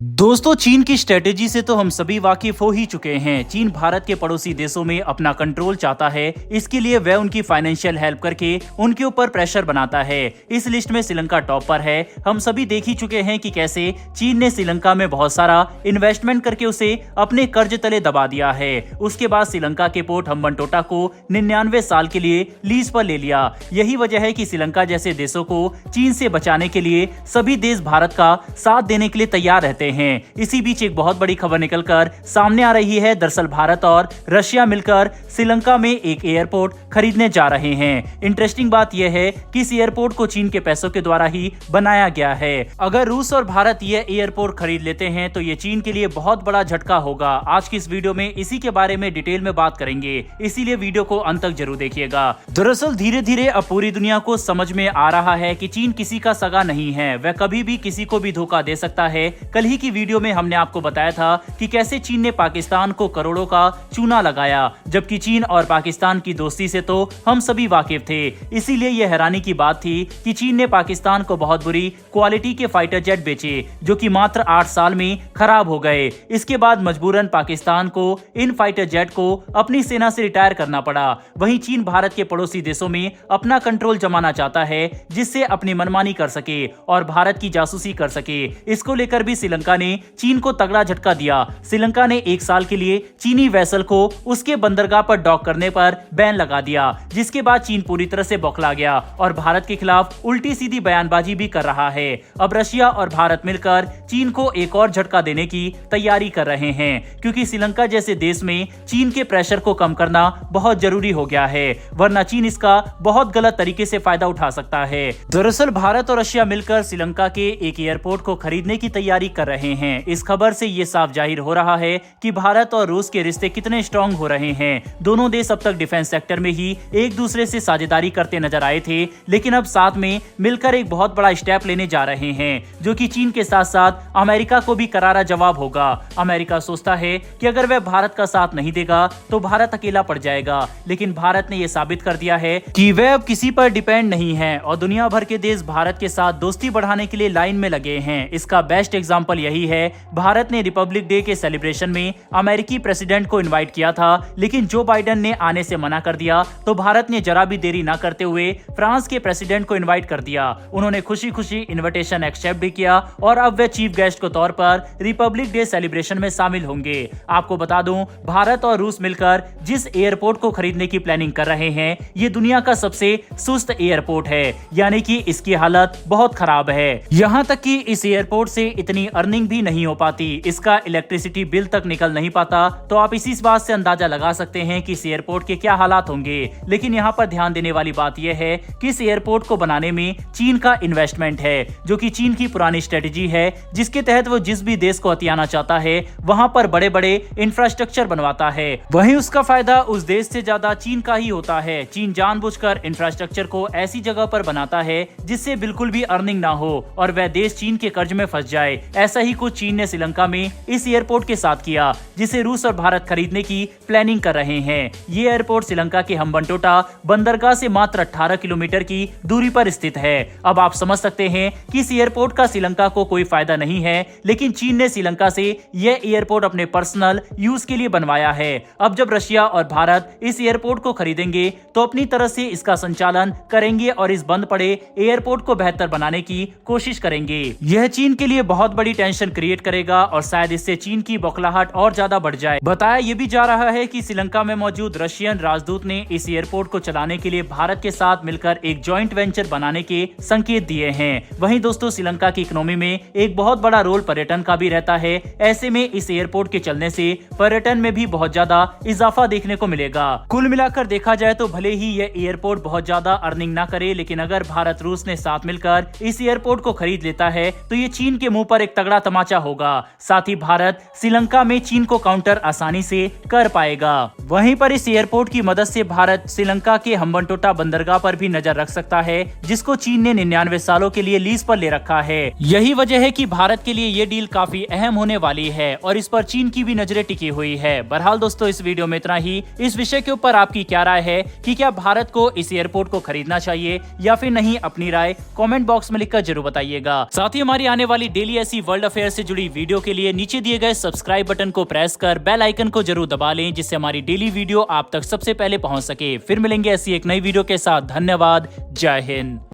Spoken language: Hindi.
दोस्तों, चीन की स्ट्रेटेजी से तो हम सभी वाकिफ हो ही चुके हैं। चीन भारत के पड़ोसी देशों में अपना कंट्रोल चाहता है। इसके लिए वह उनकी फाइनेंशियल हेल्प करके उनके ऊपर प्रेशर बनाता है। इस लिस्ट में श्रीलंका टॉप पर है। हम सभी देख ही चुके हैं कि कैसे चीन ने श्रीलंका में बहुत सारा इन्वेस्टमेंट करके उसे अपने कर्ज तले दबा दिया है। उसके बाद श्रीलंका के पोर्ट हम्बनटोटा को 99 साल के लिए लीज पर ले लिया। यही वजह है कि श्रीलंका जैसे देशों को चीन से बचाने के लिए सभी देश भारत का साथ देने के लिए तैयार रहते हैं। इसी बीच एक बहुत बड़ी खबर निकलकर सामने आ रही है। दरअसल भारत और रशिया मिलकर श्रीलंका में एक एयरपोर्ट खरीदने जा रहे हैं। इंटरेस्टिंग बात यह है कि इस एयरपोर्ट को चीन के पैसों के द्वारा ही बनाया गया है। अगर रूस और भारत यह एयरपोर्ट खरीद लेते हैं तो ये चीन के लिए बहुत बड़ा झटका होगा। आज की इस वीडियो में इसी के बारे में डिटेल में बात करेंगे, इसीलिए वीडियो को अंत तक जरूर देखिएगा। दरअसल धीरे धीरे अब पूरी दुनिया को समझ में आ रहा है कि चीन किसी का सगा नहीं है। वह कभी भी किसी को भी धोखा दे सकता है। कल ही की वीडियो में हमने आपको बताया था कि कैसे चीन ने पाकिस्तान को करोड़ों का चूना लगाया, जबकि चीन और पाकिस्तान की दोस्ती से तो हम सभी वाकिफ थे। इसीलिए यह हैरानी की बात थी कि चीन ने पाकिस्तान को बहुत बुरी क्वालिटी के फाइटर जेट बेचे, जो कि मात्र 8 साल में खराब हो गए। इसके बाद मजबूरन पाकिस्तान को इन फाइटर जेट को अपनी सेना से रिटायर करना पड़ा। वहीं चीन भारत के पड़ोसी देशों में अपना कंट्रोल जमाना चाहता है, जिससे अपनी मनमानी कर सके और भारत की जासूसी कर सके। इसको लेकर भी श्रीलंका ने चीन को तगड़ा झटका दिया। श्रीलंका ने 1 साल के लिए चीनी वेसल को उसके बंदरगाह पर डॉक करने पर बैन लगा दिया, जिसके बाद चीन पूरी तरह से बौखला गया और भारत के खिलाफ उल्टी सीधी बयानबाजी भी कर रहा है। अब रशिया और भारत मिलकर चीन को एक और झटका देने की तैयारी कर रहे हैं, क्योंकि श्रीलंका जैसे देश में चीन के प्रेशर को कम करना बहुत जरूरी हो गया है, वरना चीन इसका बहुत गलत तरीके से फायदा उठा सकता है। दरअसल भारत और रशिया मिलकर श्रीलंका के एक एयरपोर्ट को खरीदने की तैयारी कर रहे हैं। इस खबर से ये साफ जाहिर हो रहा है कि भारत और रूस के रिश्ते कितने स्ट्रांग हो रहे हैं। दोनों देश अब तक डिफेंस सेक्टर में ही एक दूसरे से साझेदारी करते नजर आए थे, लेकिन अब साथ में मिलकर एक बहुत बड़ा स्टेप लेने जा रहे हैं, जो कि चीन के साथ साथ अमेरिका को भी करारा जवाब होगा। अमेरिका सोचता है कि अगर वह भारत का साथ नहीं देगा तो भारत अकेला पड़ जाएगा, लेकिन भारत ने यह साबित कर दिया है कि वह अब किसी पर डिपेंड नहीं है और दुनिया भर के देश भारत के साथ दोस्ती बढ़ाने के लिए लाइन में लगे हैं। इसका बेस्ट एग्जाम्पल यही है, भारत ने रिपब्लिक डे के सेलिब्रेशन में अमेरिकी प्रेसिडेंट को इनवाइट किया था, लेकिन जो बाइडेन ने आने से मना कर दिया तो भारत ने जरा भी देरी ना करते हुए फ्रांस के प्रेसिडेंट को इनवाइट कर दिया। उन्होंने खुशी खुशी इनविटेशन एक्सेप्ट भी किया और अब वे चीफ गेस्ट के तौर पर रिपब्लिक डे सेलिब्रेशन में शामिल होंगे। आपको बता दूं, भारत और रूस मिलकर जिस एयरपोर्ट को खरीदने की प्लानिंग कर रहे हैं, ये दुनिया का सबसे सुस्त एयरपोर्ट है, यानी कि इसकी हालत बहुत खराब है। यहाँ तक कि इस एयरपोर्ट से इतनी अर्निंग भी नहीं हो पाती, इसका इलेक्ट्रिसिटी बिल तक निकल नहीं पाता। तो आप इसी बात से अंदाजा लगा सकते हैं कि इस एयरपोर्ट के क्या हालात होंगे। लेकिन यहाँ पर ध्यान देने वाली बात यह है कि इस एयरपोर्ट को बनाने में चीन का इन्वेस्टमेंट है, जो कि चीन की पुरानी स्ट्रेटेजी है, जिसके तहत वो जिस भी देश को हथियाना चाहता है वहां पर बड़े बड़े इंफ्रास्ट्रक्चर बनवाता है। वहीं उसका फायदा उस देश से ज्यादा चीन का ही होता है। चीन जानबूझकर इंफ्रास्ट्रक्चर को ऐसी जगह पर बनाता है जिससे बिल्कुल भी अर्निंग ना हो और वह देश चीन के कर्ज में फंस जाए। ऐसा ही कुछ चीन ने श्रीलंका में इस एयरपोर्ट के साथ किया, जिसे रूस और भारत खरीदने की प्लानिंग कर रहे हैं। ये एयरपोर्ट श्रीलंका के हम्बनटोटा बंदरगाह से मात्र 18 किलोमीटर की दूरी पर स्थित है। अब आप समझ सकते हैं कि इस एयरपोर्ट का श्रीलंका को कोई फायदा नहीं है, लेकिन चीन ने श्रीलंका से यह एयरपोर्ट अपने पर्सनल यूज के लिए बनवाया है। अब जब रशिया और भारत इस एयरपोर्ट को खरीदेंगे तो अपनी तरह से इसका संचालन करेंगे और इस बंद पड़े एयरपोर्ट को बेहतर बनाने की कोशिश करेंगे। यह चीन के लिए बहुत बड़ी टेंशन क्रिएट करेगा और शायद इससे चीन की बौखलाहट और ज्यादा बढ़ जाए। बताया यह भी जा रहा है कि श्रीलंका में मौजूद रशियन राजदूत ने इस एयरपोर्ट को चलाने के लिए भारत के साथ मिलकर एक जॉइंट वेंचर बनाने के संकेत दिए हैं। वहीं दोस्तों, श्रीलंका की इकोनॉमी में एक बहुत बड़ा रोल पर्यटन का भी रहता है। ऐसे में इस एयरपोर्ट के चलने से पर्यटन में भी बहुत ज्यादा इजाफा देखने को मिलेगा। कुल मिलाकर देखा जाए तो भले ही यह एयरपोर्ट बहुत ज्यादा अर्निंग ना करे, लेकिन अगर भारत रूस ने साथ मिलकर इस एयरपोर्ट को खरीद लेता है तो ये चीन के मुंह पर एक तगड़ा तमाचा होगा। साथ ही भारत श्रीलंका में चीन को काउंटर आसानी से कर पाएगा। वहीं पर इस एयरपोर्ट की मदद से भारत श्रीलंका के हम्बनटोटा बंदरगाह पर भी नजर रख सकता है, जिसको चीन ने 99 सालों के लिए लीज पर ले रखा है। यही वजह है कि भारत के लिए ये डील काफी अहम होने वाली है और इस पर चीन की भी नजरें टिकी हुई है। बहरहाल दोस्तों, इस वीडियो में इतना ही। इस विषय के ऊपर आपकी क्या राय है कि क्या भारत को इस एयरपोर्ट को खरीदना चाहिए या फिर नहीं? अपनी राय कमेंट बॉक्स में लिखकर जरूर बताइएगा। साथ ही हमारी आने वाली डेली ऐसी वर्ल्ड अफेयर से जुड़ी वीडियो के लिए नीचे दिए गए सब्सक्राइब बटन को प्रेस कर बेल आइकन को जरूर दबा लें, जिससे हमारी डेली वीडियो आप तक सबसे पहले पहुंच सके। फिर मिलेंगे ऐसी एक नई वीडियो के साथ। धन्यवाद। जय हिंद।